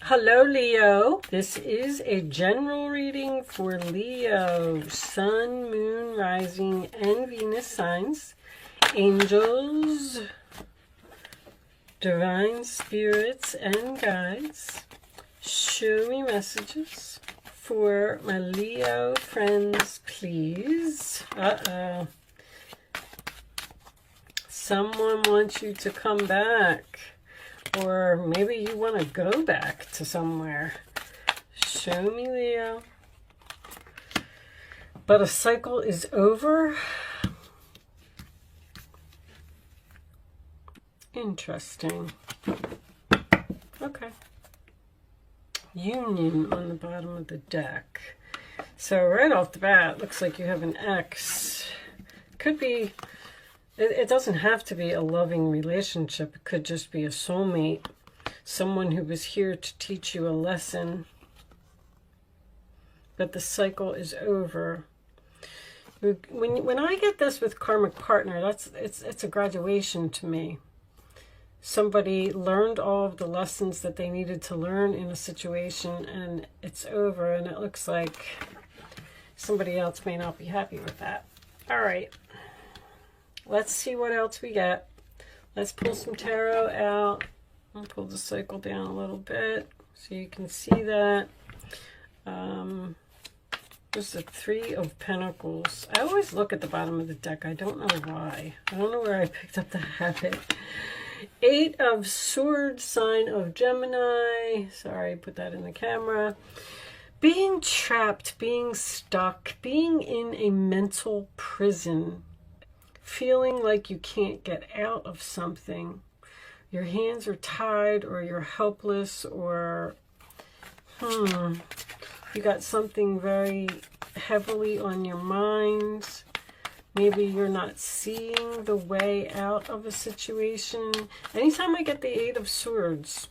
Hello, Leo. This is a general reading for Leo, Sun, Moon, Rising, and Venus signs, angels, divine spirits, and guides. Show me messages for my Leo friends, please. Someone wants you to come back. Or maybe you want to go back to somewhere. Show me, Leo. But a cycle is over. Interesting. Okay. Union on the bottom of the deck. So right off the bat, looks like you have an ex. Could be... It doesn't have to be a loving relationship. It could just be a soulmate. Someone who was here to teach you a lesson. But the cycle is over. When I get this with karmic partner, it's a graduation to me. Somebody learned all of the lessons that they needed to learn in a situation, and it's over. And it looks like somebody else may not be happy with that. All right. Let's see what else we get. Let's pull some tarot out. I'll pull the cycle down a little bit so you can see that. There's the Three of Pentacles. I always look at the bottom of the deck. I don't know why. I don't know where I picked up the habit. Eight of Swords, sign of Gemini. Sorry, put that in the camera. Being trapped, being stuck, being in a mental prison. Feeling like you can't get out of something. Your hands are tied, or you're helpless, or you got something very heavily on your mind. Maybe you're not seeing the way out of a situation. Anytime I get the Eight of Swords,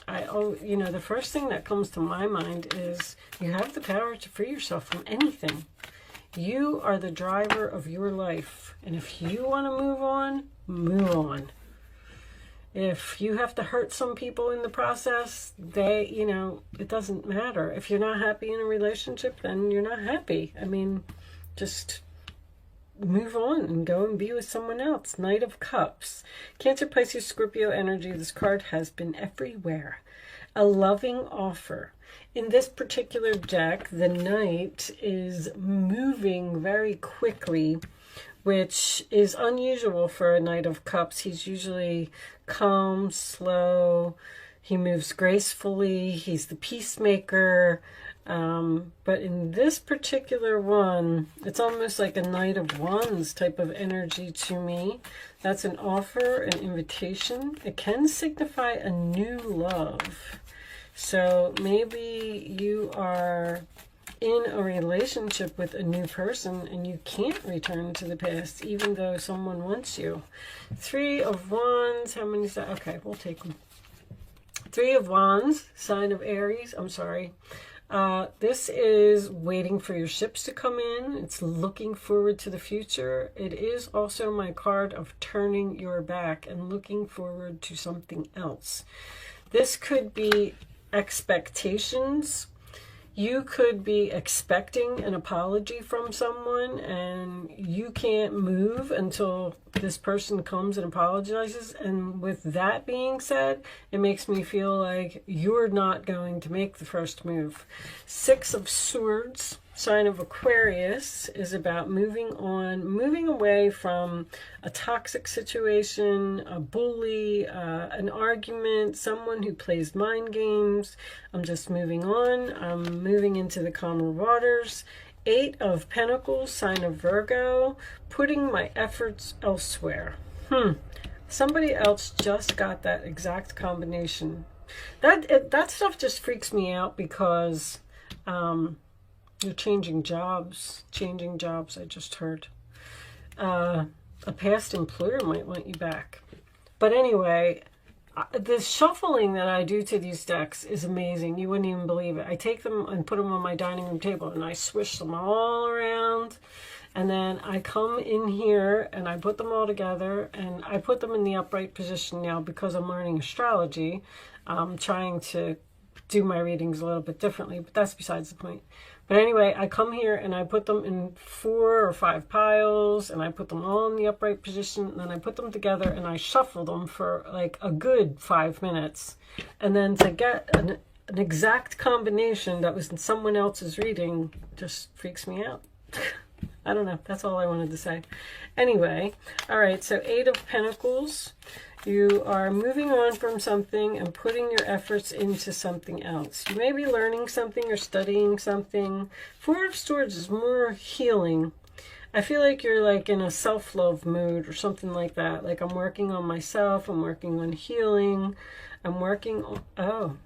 the first thing that comes to my mind is you have the power to free yourself from anything. You are the driver of your life. And if you want to move on, move on. If you have to hurt some people in the process, it doesn't matter. If you're not happy in a relationship, then you're not happy. I mean, just move on and go and be with someone else. Knight of Cups. Cancer, Pisces, Scorpio energy. This card has been everywhere. A loving offer. In this particular deck, the Knight is moving very quickly, which is unusual for a Knight of Cups. He's usually calm, slow. He moves gracefully. He's the peacemaker. But in this particular one, it's almost like a Knight of Wands type of energy to me. That's an offer, an invitation. It can signify a new love. So maybe you are in a relationship with a new person and you can't return to the past even though someone wants you. Three of Wands. How many? Okay, we'll take them. Three of Wands, sign of Aries. I'm sorry. This is waiting for your ships to come in. It's looking forward to the future. It is also my card of turning your back and looking forward to something else. This could be expectations. You could be expecting an apology from someone and you can't move until this person comes and apologizes. And with that being said, it makes me feel like you're not going to make the first move. Six of Swords, sign of Aquarius, is about moving on, moving away from a toxic situation, a bully, an argument, someone who plays mind games. I'm just moving on. I'm moving into the calmer waters. Eight of Pentacles, sign of Virgo, putting my efforts elsewhere. Somebody else just got that exact combination. That stuff just freaks me out because you're changing jobs. I just heard. A past employer might want you back. But anyway, the shuffling that I do to these decks is amazing. You wouldn't even believe it. I take them and put them on my dining room table and I swish them all around. And then I come in here and I put them all together and I put them in the upright position now because I'm learning astrology. I'm trying to do my readings a little bit differently, but that's besides the point. But anyway, I come here and I put them in 4 or 5 piles, and I put them all in the upright position, and then I put them together and I shuffle them for like a good 5 minutes. And then to get an exact combination that was in someone else's reading just freaks me out. I don't know. That's all I wanted to say. Anyway, all right, so 8 of Pentacles. You are moving on from something and putting your efforts into something else. You may be learning something or studying something. 4 of Swords is more healing. I feel like you're like in a self-love mood or something like that. Like I'm working on myself. I'm working on healing. I'm working on... Oh.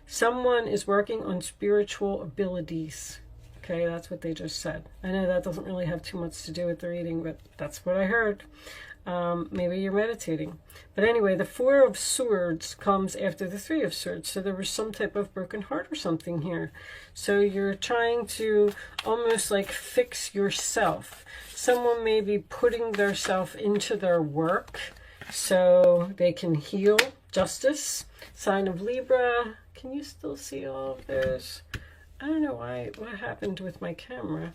Someone is working on spiritual abilities. Okay, that's what they just said. I know that doesn't really have too much to do with the reading, but that's what I heard. Maybe you're meditating. But anyway, the 4 of Swords comes after the 3 of Swords. So there was some type of broken heart or something here. So you're trying to almost like fix yourself. Someone may be putting their self into their work so they can heal. Justice, sign of Libra. Can you still see all of those? I don't know what happened with my camera.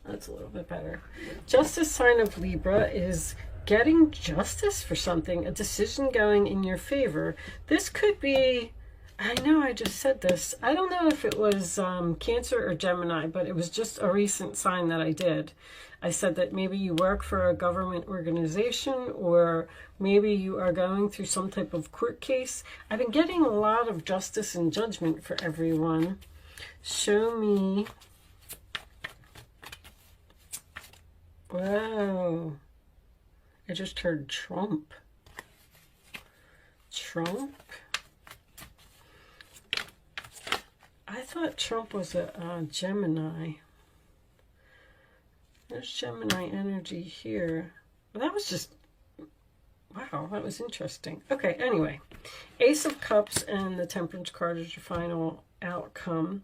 That's a little bit better. Justice, sign of Libra, is getting justice for something, a decision going in your favor. This could be, I know I just said this. I don't know if it was Cancer or Gemini, but it was just a recent sign that I did. I said that maybe you work for a government organization, or maybe you are going through some type of court case. I've been getting a lot of justice and judgment for everyone. Show me. Wow. I just heard Trump. Trump? I thought Trump was a Gemini. There's Gemini energy here. Well, that was just... Wow, that was interesting. Okay, anyway. Ace of Cups and the Temperance card is your final outcome.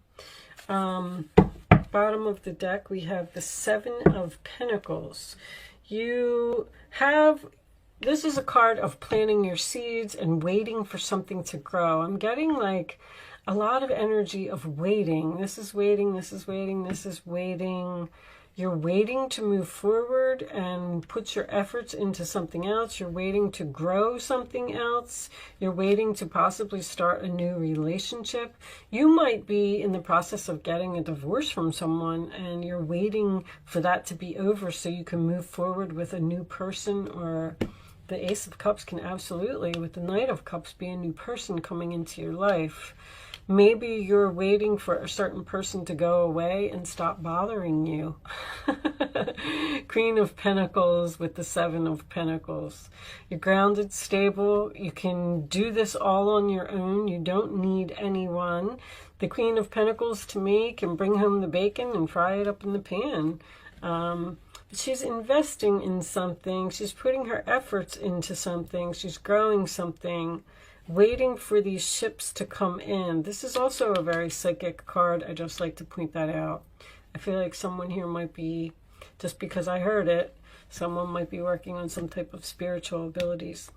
Bottom of the deck, we have the 7 of Pentacles. You have... This is a card of planting your seeds and waiting for something to grow. I'm getting like a lot of energy of waiting. This is waiting, this is waiting, this is waiting. You're waiting to move forward and put your efforts into something else. You're waiting to grow something else. You're waiting to possibly start a new relationship. You might be in the process of getting a divorce from someone, and you're waiting for that to be over so you can move forward with a new person. Or the Ace of Cups can absolutely, with the Knight of Cups, be a new person coming into your life. Maybe you're waiting for a certain person to go away and stop bothering you. Queen of Pentacles with the 7 of Pentacles. You're grounded, stable. You can do this all on your own. You don't need anyone. The Queen of Pentacles, to me, can bring home the bacon and fry it up in the pan. But she's investing in something. She's putting her efforts into something. She's growing something. Waiting for these ships to come in. This is also a very psychic card. I just like to point that out. I feel like someone here might be, just because I heard it, someone might be working on some type of spiritual abilities.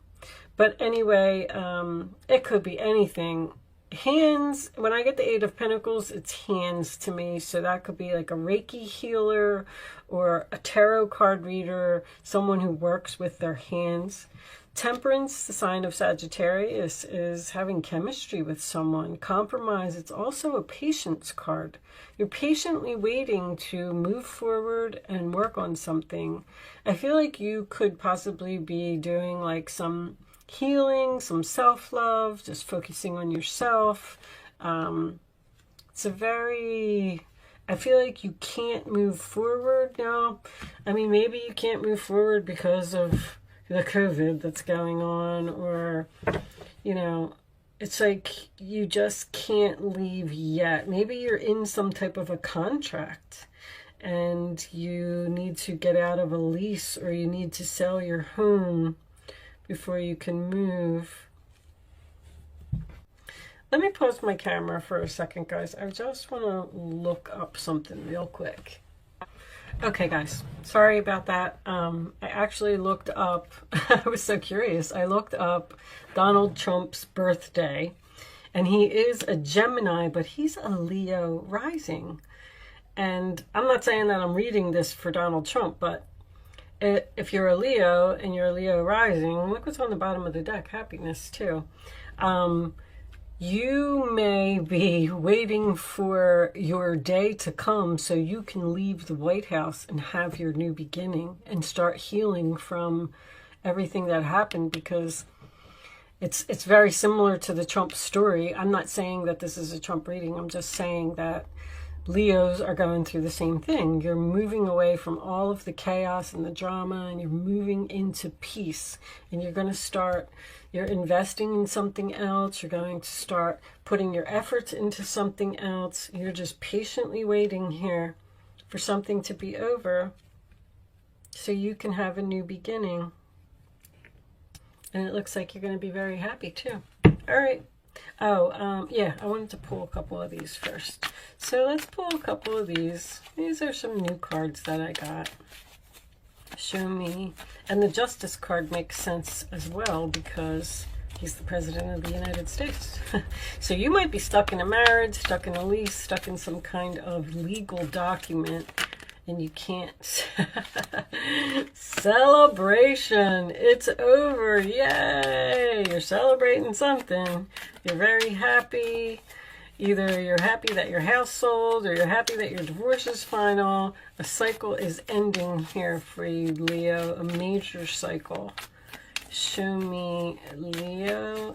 But anyway, it could be anything. Hands, when I get the 8 of Pentacles, it's hands to me. So that could be like a Reiki healer or a tarot card reader, someone who works with their hands. Temperance, the sign of Sagittarius, is having chemistry with someone. Compromise, it's also a patience card. You're patiently waiting to move forward and work on something. I feel like you could possibly be doing like some healing, some self-love, just focusing on yourself. It's a very... I feel like you can't move forward now. I mean, maybe you can't move forward because of the COVID that's going on, or, you know, it's like you just can't leave yet. Maybe you're in some type of a contract and you need to get out of a lease, or you need to sell your home before you can move. Let me pause my camera for a second, guys. I just want to look up something real quick. Okay, guys, sorry about that. I actually looked up, I was so curious. I looked up Donald Trump's birthday, And he is a Gemini, but he's a Leo rising. And I'm not saying that I'm reading this for Donald Trump, but if you're a Leo and you're a Leo rising, look what's on the bottom of the deck, happiness too. You may be waiting for your day to come so you can leave the White House and have your new beginning and start healing from everything that happened, because it's very similar to the Trump story. I'm not saying that this is a Trump reading. I'm just saying that Leos are going through the same thing. You're moving away from all of the chaos and the drama, and you're moving into peace. And you're going to start, you're investing in something else. You're going to start putting your efforts into something else. You're just patiently waiting here for something to be over so you can have a new beginning. And it looks like you're going to be very happy too. All right. Oh, yeah, I wanted to pull a couple of these first. So let's pull a couple of these. These are some new cards that I got. Show me. And the Justice card makes sense as well because he's the President of the United States. So you might be stuck in a marriage, stuck in a lease, stuck in some kind of legal document, and you can't. Celebration! It's over! Yay! You're celebrating something. You're very happy. Either you're happy that your house sold, or you're happy that your divorce is final. A cycle is ending here for you, Leo. A major cycle. Show me, Leo.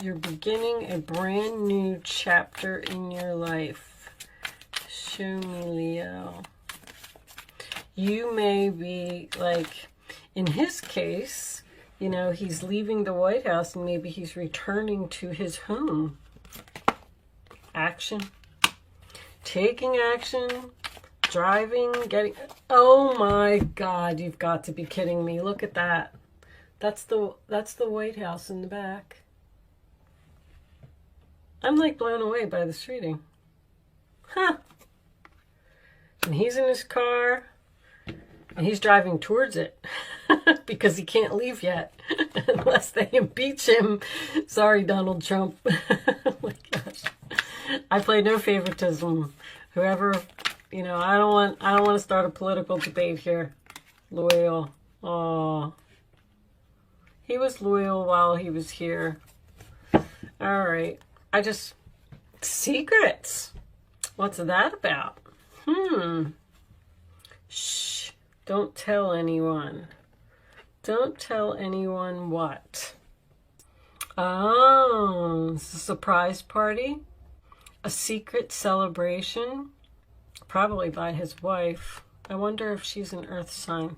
You're beginning a brand new chapter in your life. Show me, Leo. You may be, like, in his case, you know, he's leaving the White House and maybe he's returning to his home. Action. Taking action. Driving. Getting... Oh my God, you've got to be kidding me. Look at that. That's the White House in the back. I'm like blown away by this reading. Huh. And he's in his car. And he's driving towards it because he can't leave yet unless they impeach him. Sorry, Donald Trump. Oh my gosh. I play no favoritism. Whoever, you know, I don't want to start a political debate here. Loyal. Oh. He was loyal while he was here. All right. Secrets. What's that about? Shh. Don't tell anyone. Don't tell anyone what? Oh, it's a surprise party. A secret celebration. Probably by his wife. I wonder if she's an earth sign.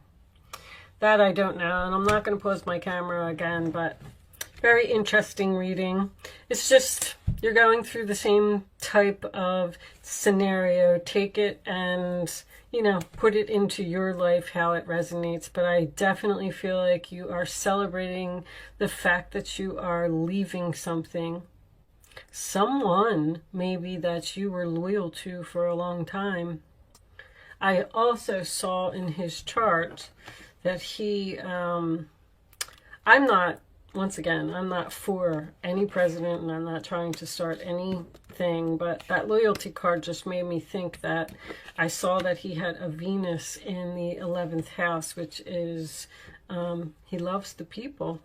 That I don't know. And I'm not going to pause my camera again, but very interesting reading. It's just, you're going through the same type of scenario. Take it and, you know, put it into your life, how it resonates. But I definitely feel like you are celebrating the fact that you are leaving something. Someone, maybe, that you were loyal to for a long time. I also saw in his chart that he, I'm not for any president, and I'm not trying to start anything, but that loyalty card just made me think that I saw that he had a Venus in the 11th house, which is, he loves the people.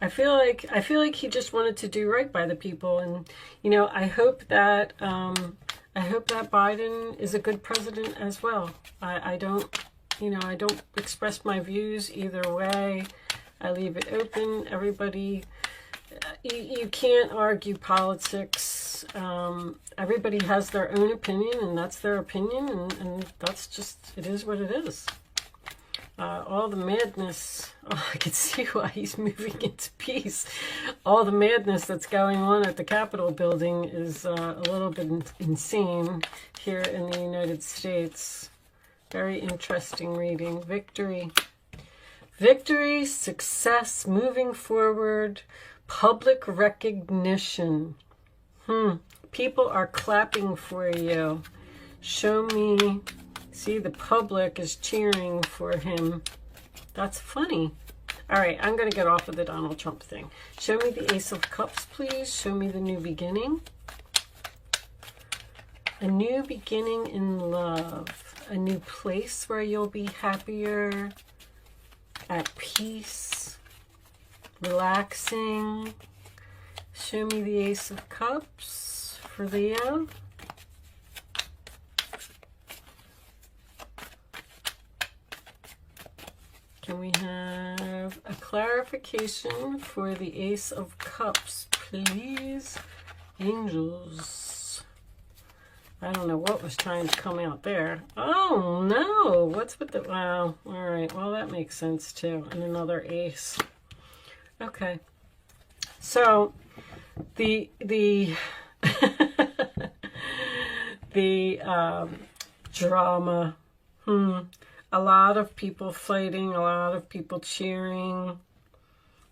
I feel like he just wanted to do right by the people, and, you know, I hope that Biden is a good president as well. I don't express my views either way. I leave it open. Everybody, you can't argue politics. Everybody has their own opinion, and that's their opinion, and that's just, it is what it is. All the madness, I can see why he's moving into peace. All the madness that's going on at the Capitol building is a little bit insane here in the United States. Very interesting reading. Victory. Victory, success, moving forward, public recognition. People are clapping for you. Show me. See, the public is cheering for him. That's funny. All right, I'm going to get off of the Donald Trump thing. Show me the Ace of Cups, please. Show me the new beginning. A new beginning in love. A new place where you'll be happier, at peace, relaxing. Show me the Ace of Cups for Leo. Can we have a clarification for the Ace of Cups, please? Angels. I don't know what was trying to come out there. Oh, no. What's with the... Wow. All right. Well, that makes sense, too. And another ace. Okay. So, the drama. A lot of people fighting, a lot of people cheering.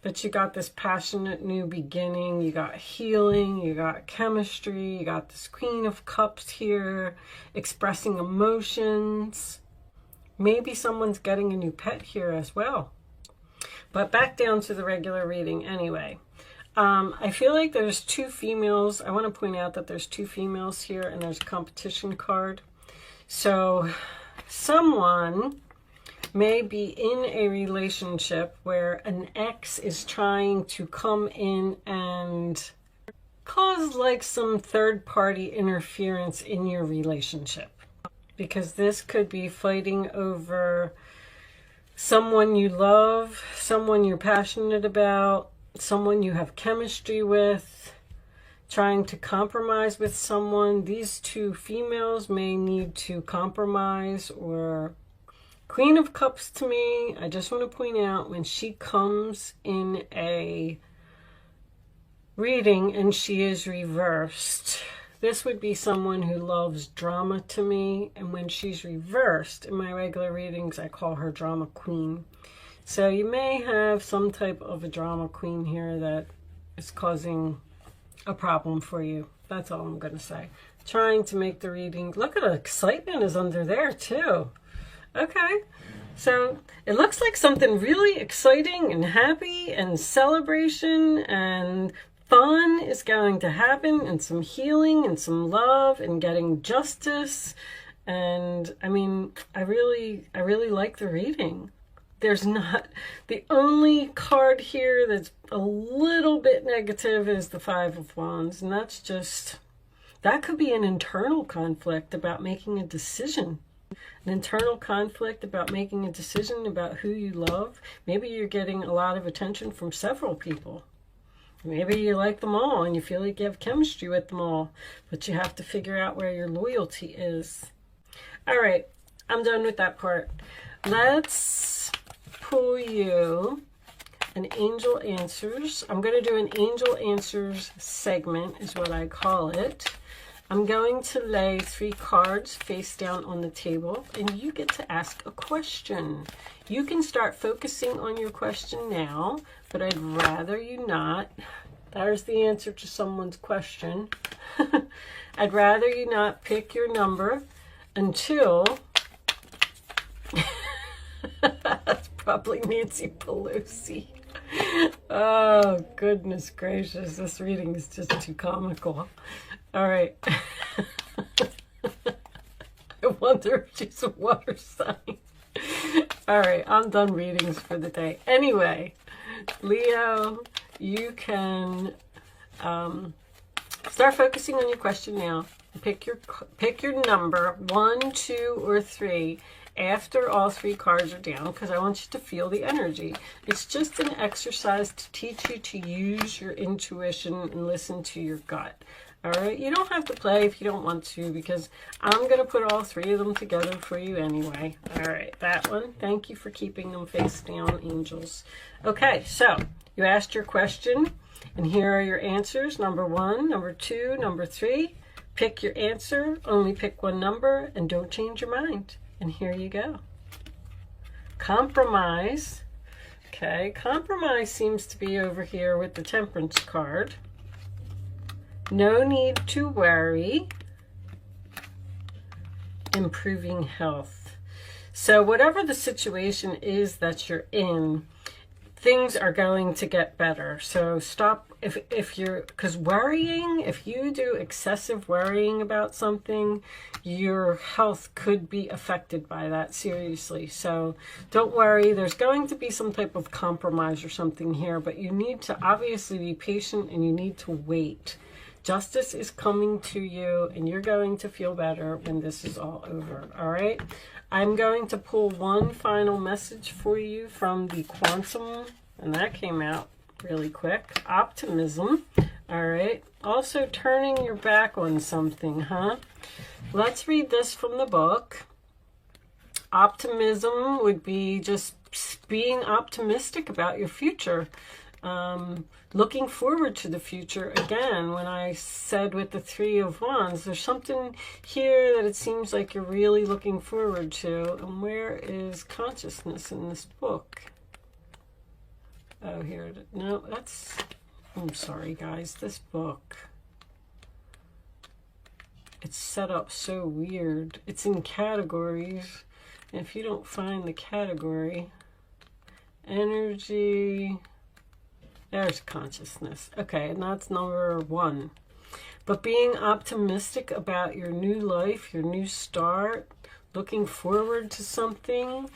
But you got this passionate new beginning. You got healing. You got chemistry. You got this Queen of Cups here, expressing emotions. Maybe someone's getting a new pet here as well. But back down to the regular reading anyway. I feel like there's two females. I want to point out that there's two females here and there's a competition card. So someone may be in a relationship where an ex is trying to come in and cause like some third-party interference in your relationship. Because this could be fighting over someone you love, someone you're passionate about, someone you have chemistry with, trying to compromise with someone. These two females may need to compromise. Or Queen of Cups to me, I just want to point out, when she comes in a reading and she is reversed, this would be someone who loves drama to me. And when she's reversed in my regular readings, I call her drama queen. So you may have some type of a drama queen here that is causing a problem for you. That's all I'm going to say. Trying to make the reading. Look at the excitement is under there too. Okay. So it looks like something really exciting and happy and celebration and fun is going to happen, and some healing and some love and getting justice. And I mean, I really like the reading. There's not, the only card here that's a little bit negative is the Five of Wands. And that's just, that could be an internal conflict about making a decision. An internal conflict about making a decision about who you love. Maybe you're getting a lot of attention from several people. Maybe you like them all and you feel like you have chemistry with them all. But you have to figure out where your loyalty is. All right, I'm done with that part. Let's pull you an Angel Answers. I'm going to do an Angel Answers segment is what I call it. I'm going to lay 3 cards face down on the table and you get to ask a question. You can start focusing on your question now, but I'd rather you not. There's the answer to someone's question. I'd rather you not pick your number until... That's probably Nancy Pelosi. Oh, goodness gracious. This reading is just too comical. All right. I wonder if she's a water sign. All right, I'm done readings for the day. Anyway, Leo, you can start focusing on your question now. Pick your number, 1, 2, or 3. After all 3 cards are down, because I want you to feel the energy. It's just an exercise to teach you to use your intuition and listen to your gut. All right, you don't have to play if you don't want to, because I'm going to put all 3 of them together for you anyway. All right, that one. Thank you for keeping them face down, angels. Okay, so you asked your question, and here are your answers. Number 1, number 2, number 3. Pick your answer. Only pick one number, and don't change your mind. And here you go. Compromise. Okay, compromise seems to be over here with the Temperance card. No need to worry. Improving health. So whatever the situation is that you're in, things are going to get better. So stop if you're, because worrying, if you do excessive worrying about something, your health could be affected by that, seriously. So don't worry. There's going to be some type of compromise or something here, but you need to obviously be patient and you need to wait. Justice is coming to you and you're going to feel better when this is all over. All right. I'm going to pull one final message for you from the quantum, and that came out really quick. Optimism. All right. Also turning your back on something, huh? Let's read this from the book. Optimism would be just being optimistic about your future. Looking forward to the future. Again, when I said with the Three of Wands, there's something here that it seems like you're really looking forward to. And where is consciousness in this book? Oh, here it is. No, that's... I'm sorry, guys. This book, it's set up so weird. It's in categories. And if you don't find the category, energy... There's consciousness. Okay, and that's number 1. But being optimistic about your new life, your new start, looking forward to something.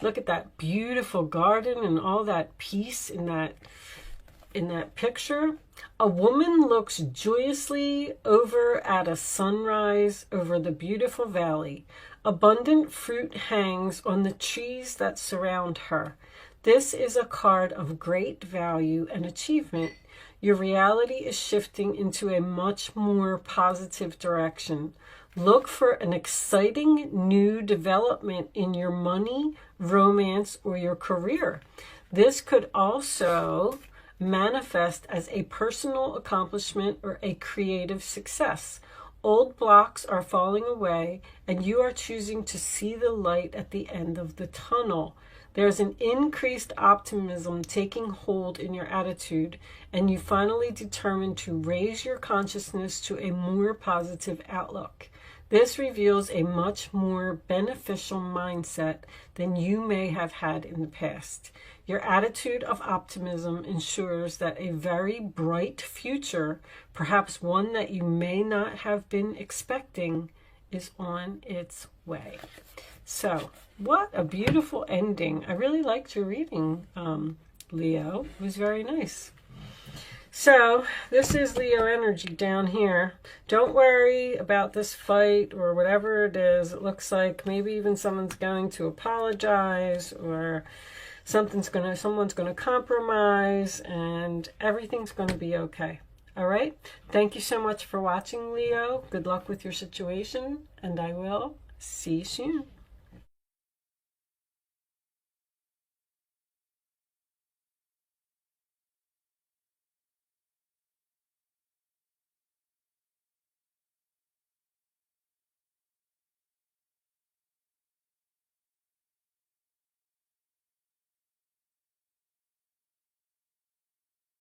Look at that beautiful garden and all that peace in that picture. A woman looks joyously over at a sunrise over the beautiful valley. Abundant fruit hangs on the trees that surround her. This is a card of great value and achievement. Your reality is shifting into a much more positive direction. Look for an exciting new development in your money, romance, or your career. This could also manifest as a personal accomplishment or a creative success. Old blocks are falling away, and you are choosing to see the light at the end of the tunnel. There's an increased optimism taking hold in your attitude, and you finally determine to raise your consciousness to a more positive outlook. This reveals a much more beneficial mindset than you may have had in the past. Your attitude of optimism ensures that a very bright future, perhaps one that you may not have been expecting, is on its way. So, what a beautiful ending. I really liked your reading, Leo. It was very nice. So, this is Leo energy down here. Don't worry about this fight or whatever it is. It looks like maybe even someone's going to apologize, or someone's going to compromise, and everything's going to be okay. All right? Thank you so much for watching, Leo. Good luck with your situation, and I will see you soon.